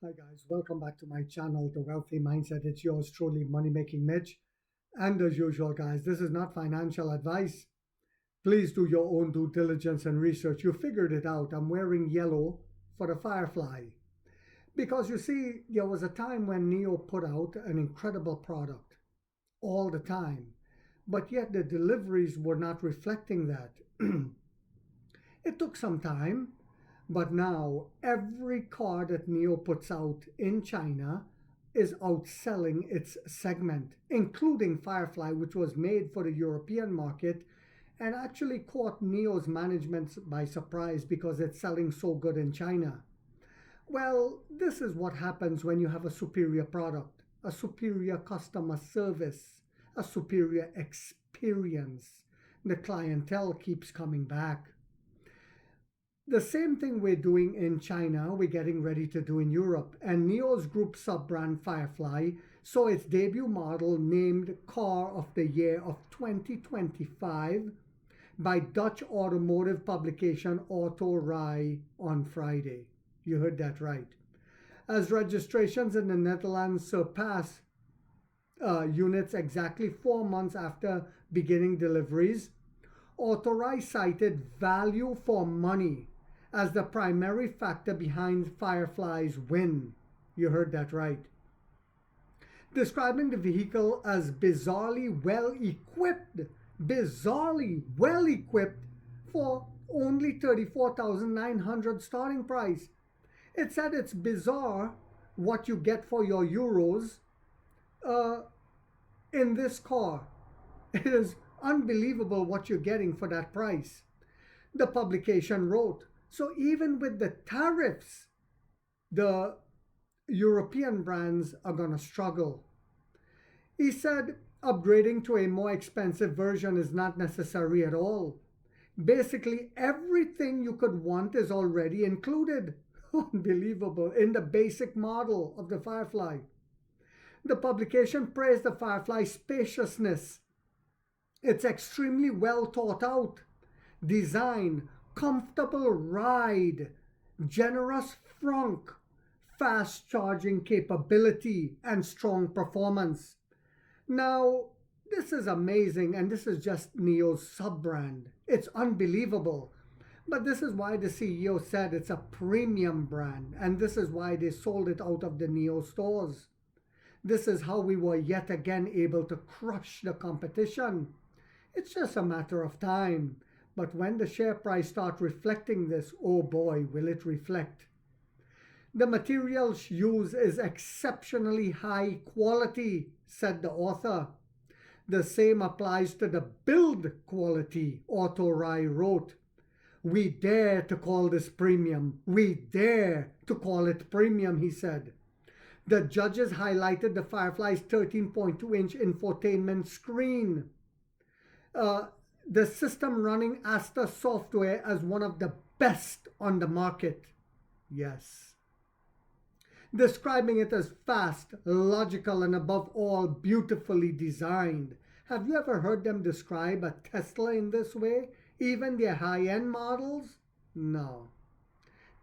Hi guys, welcome back to my channel, The Wealthy Mindset. It's yours truly, Money Making Mitch. And as usual, guys, this is not financial advice. Please do your own due diligence and research. You figured it out. I'm wearing yellow for the Firefly. Because you see, there was a time when Neo put out an incredible product all the time. But yet the deliveries were not reflecting that. It took some time. But now every car that Neo puts out in China is outselling its segment, including Firefly, which was made for the European market and actually caught Neo's management by surprise because it's selling so good in China. Well, this is what happens when you have a superior product, a superior customer service, a superior experience. The clientele keeps coming back. The same thing we're doing in China, we're getting ready to do in Europe. And Neo's group sub-brand Firefly saw its debut model named Car of the Year of 2025 by Dutch automotive publication Autorij on Friday. You heard that right. As registrations in the Netherlands surpass units exactly 4 months after beginning deliveries, Autorij cited value for money as the primary factor behind Firefly's win. You heard that right. Describing the vehicle as bizarrely well equipped for only 34,900 starting price. It said it's bizarre what you get for your euros in this car. It is unbelievable what you're getting for that price. The publication wrote, so even with the tariffs, the European brands are going to struggle. He said upgrading to a more expensive version is not necessary at all. Basically, everything you could want is already included. Unbelievable. In the basic model of the Firefly. The publication praised the Firefly's spaciousness. It's extremely well thought out. Design, comfortable ride, generous frunk, fast charging capability, and strong performance. Now, this is amazing, and this is just Neo's sub-brand. It's unbelievable. But this is why the CEO said it's a premium brand, and this is why they sold it out of the Neo stores. This is how we were yet again able to crush the competition. It's just a matter of time. But when the share price starts reflecting this, oh boy, will it reflect. The material used is exceptionally high quality, said the author. The same applies to the build quality, Autorij wrote. We dare to call this premium. We dare to call it premium, he said. The judges highlighted the Firefly's 13.2-inch infotainment screen. The system running Asta software as one of the best on the market. Yes. Describing it as fast, logical, and above all, beautifully designed. Have you ever heard them describe a Tesla in this way? Even their high-end models? No.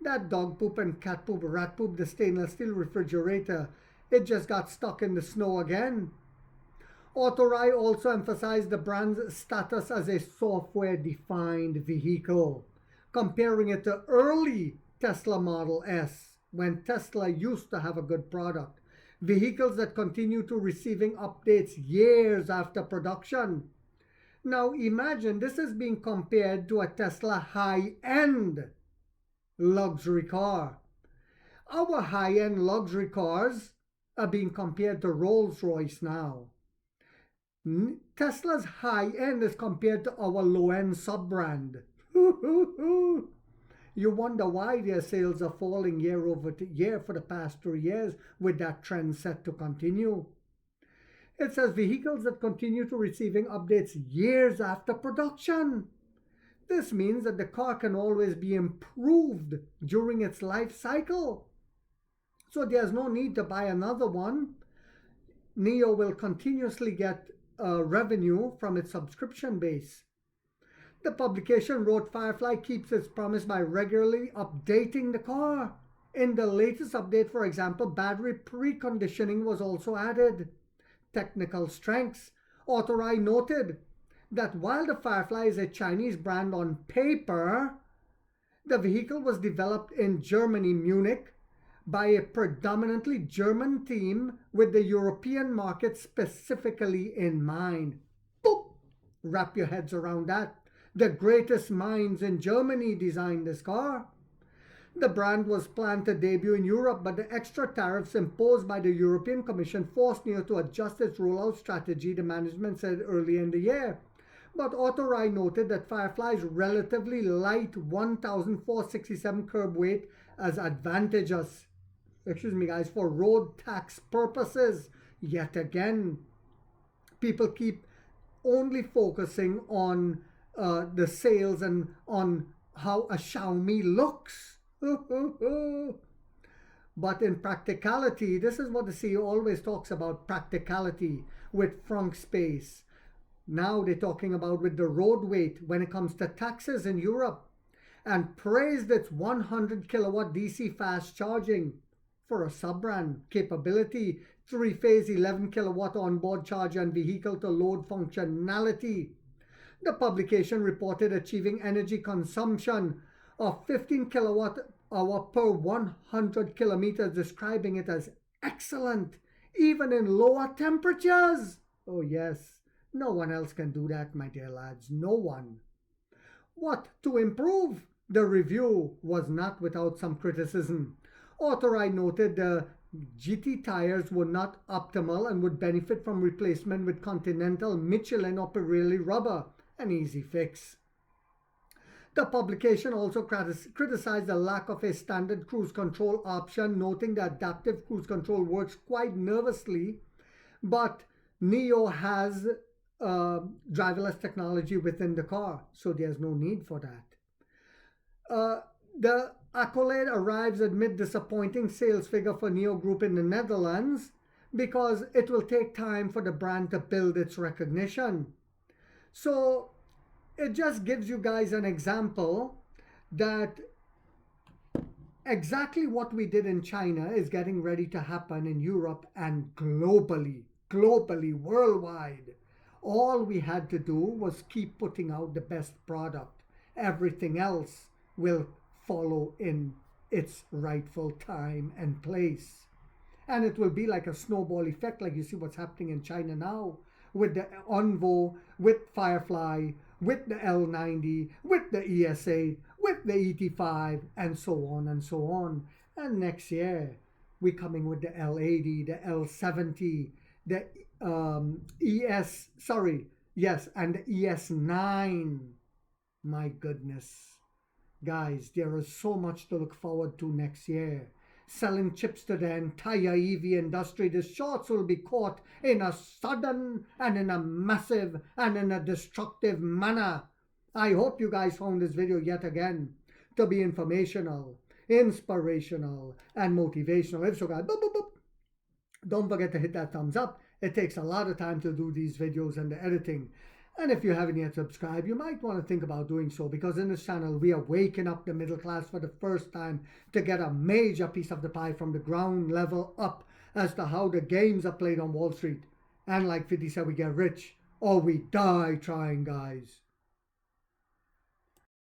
That dog poop and cat poop, rat poop, the stainless steel refrigerator, it just got stuck in the snow again. Autorij also emphasized the brand's status as a software-defined vehicle, comparing it to early Tesla Model S, when Tesla used to have a good product. Vehicles that continue to receiving updates years after production. Now imagine this is being compared to a Tesla high-end luxury car. Our high-end luxury cars are being compared to Rolls-Royce now. Tesla's high-end is compared to our low-end sub-brand. You wonder why their sales are falling year over year for the past 3 years with that trend set to continue. It says vehicles that continue to receiving updates years after production. This means that the car can always be improved during its life cycle. So there's no need to buy another one. Neo will continuously get revenue from its subscription base. The publication wrote Firefly keeps its promise by regularly updating the car. In the latest update, for example, battery preconditioning was also added. Technical strengths. Author noted that while the Firefly is a Chinese brand on paper, the vehicle was developed in Germany, Munich, by a predominantly German team with the European market specifically in mind. Boop! Wrap your heads around that. The greatest minds in Germany designed this car. The brand was planned to debut in Europe, but the extra tariffs imposed by the European Commission forced NIO to adjust its rollout strategy, the management said earlier in the year. But Auto noted that Firefly's relatively light 1,467 curb weight as advantageous, for road tax purposes. Yet again, people keep only focusing on the sales and on how a Xiaomi looks. But in practicality, this is what the CEO always talks about, practicality with frunk space. Now they're talking about with the road weight when it comes to taxes in Europe, and praised its 100 kilowatt DC fast charging for a sub-brand capability, 3-phase 11 kilowatt onboard charger and vehicle to load functionality. The publication reported achieving energy consumption of 15 kilowatt hour per 100 kilometers, describing it as excellent, even in lower temperatures. Oh yes, no one else can do that, my dear lads, no one. What to improve? The review was not without some criticism. Author noted the GT tires were not optimal and would benefit from replacement with Continental, Michelin or Pirelli rubber, an easy fix. The publication also criticized the lack of a standard cruise control option, noting that adaptive cruise control works quite nervously, but NIO has driverless technology within the car, so there's no need for that. The accolade arrives amid disappointing sales figure for NIO Group in the Netherlands because it will take time for the brand to build its recognition. So it just gives you guys an example that exactly what we did in China is getting ready to happen in Europe and globally, worldwide. All we had to do was keep putting out the best product. Everything else will follow in its rightful time and place. And it will be like a snowball effect, like you see what's happening in China now with the Envo, with Firefly, with the L90, with the ES8, with the ET5, and so on and so on. And next year, we're coming with the L80, the L70, the and the ES9. My goodness. Guys, there is so much to look forward to next year. Selling chips to the entire EV industry, the shorts will be caught in a sudden and in a massive and in a destructive manner. I hope you guys found this video yet again to be informational, inspirational, and motivational. If so, guys, don't forget to hit that thumbs up. It takes a lot of time to do these videos and the editing. And if you haven't yet subscribed, you might want to think about doing so, because in this channel, we are waking up the middle class for the first time to get a major piece of the pie from the ground level up as to how the games are played on Wall Street. And like 50 said, we get rich or we die trying, guys.